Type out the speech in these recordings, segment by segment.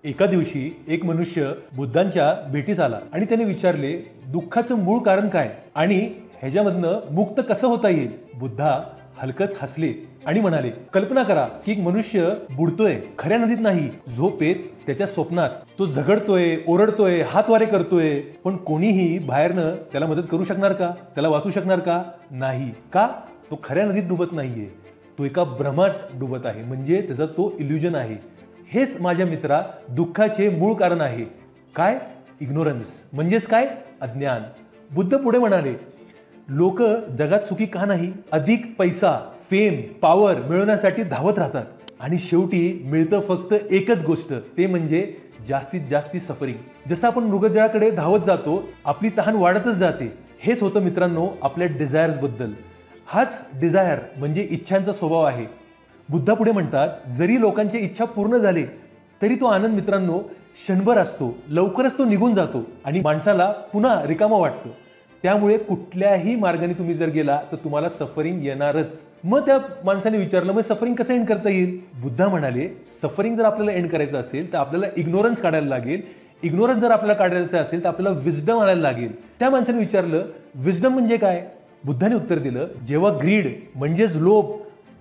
एका दिवशी एक मनुष्य बुद्धांच्या भेटीस आला आणि त्याने विचारले, दुःखाचं मूळ कारण काय आणि ह्याच्यामधनं मुक्त कसं होता येईल? बुद्धा हलकच हसले आणि म्हणाले, कल्पना करा की एक मनुष्य बुडतोय, खऱ्या नदीत नाही, झोपेत त्याच्या स्वप्नात तो झगडतोय, ओरडतोय, हातवारे करतोय, पण कोणीही बाहेरनं त्याला मदत करू शकणार का? त्याला वाचू शकणार का? नाही. का? तो खऱ्या नदीत डुबत नाहीये, तो एका भ्रमात डुबत आहे, म्हणजे त्याचा तो इल्युजन आहे. हेच माझ्या मित्रा दुःखाचे मूळ कारण आहे. काय? इग्नोरन्स. म्हणजेच काय? अज्ञान. बुद्ध पुढे म्हणाले, लोक जगात सुखी का नाही? अधिक पैसा, फेम, पॉवर मिळवण्यासाठी धावत राहतात आणि शेवटी मिळतं फक्त एकच गोष्ट, ते म्हणजे जास्तीत जास्त सफरिंग. जसं आपण मृगजळाकडे धावत जातो, आपली तहान वाढतच जाते. हेच होतं मित्रांनो आपल्या डिझायर्स बद्दल. हाच डिझायर म्हणजे इच्छांचा स्वभाव आहे. बुद्धा पुढे म्हणतात, जरी लोकांची इच्छा पूर्ण झाली तरी तो आनंद मित्रांनो क्षणभर असतो, लवकरच तो निघून जातो आणि माणसाला पुन्हा रिकामं वाटतं. त्यामुळे कुठल्याही मार्गाने तुम्ही जर गेला तर तुम्हाला सफरिंग येणारच. मग त्या माणसाने विचारलं, मग सफरिंग कसं एंड करता येईल? बुद्धा म्हणाले, सफरिंग जर आपल्याला एंड करायचं असेल तर आपल्याला इग्नोरन्स काढायला लागेल. इग्नोरन्स जर आपल्याला काढायचं असेल तर आपल्याला विजडम आणायला लागेल. त्या माणसाने विचारलं, विजडम म्हणजे काय? बुद्धाने उत्तर दिलं, जेव्हा ग्रीड म्हणजेच लोभ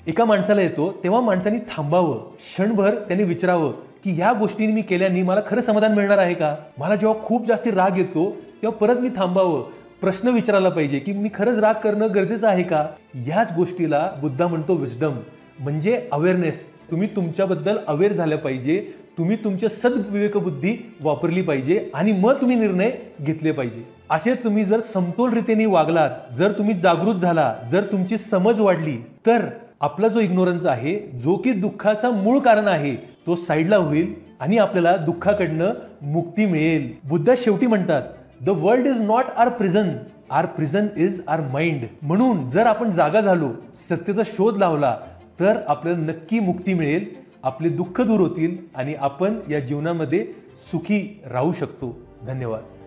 एका माणसाला येतो तेव्हा माणसाने थांबावं, क्षणभर त्याने विचारावं की ह्या गोष्टींनी मी केल्याने मला खरं समाधान मिळणार आहे का? मला जेव्हा खूप जास्त राग येतो तेव्हा परत मी थांबावं, प्रश्न विचारायला पाहिजे की मी खरंच राग करणं गरजेचं आहे का? ह्याच गोष्टीला बुद्धा म्हणतो विजडम, म्हणजे अवेअरनेस. तुम्ही तुमच्याबद्दल अवेअर झालं पाहिजे, तुम्ही तुमच्या सद्विवेकबुद्धी वापरली पाहिजे आणि मग तुम्ही निर्णय घेतले पाहिजे. असे तुम्ही जर समतोल रीतीने वागलात, जर तुम्ही जागृत झाला, जर तुमची समज वाढली, तर आपला जो इग्नोरन्स आहे, जो की दुःखाचा मूळ कारण आहे, तो साईडला होईल आणि आपल्याला दुःखाकडनं मुक्ती मिळेल. बुद्ध शेवटी म्हणतात, the world is not our prison, our prison is our mind. म्हणून जर आपण जागा झालो, सत्याचा शोध लावला, तर आपल्याला नक्की मुक्ती मिळेल, आपले दुःख दूर होतील आणि आपण या जीवनामध्ये सुखी राहू शकतो. धन्यवाद.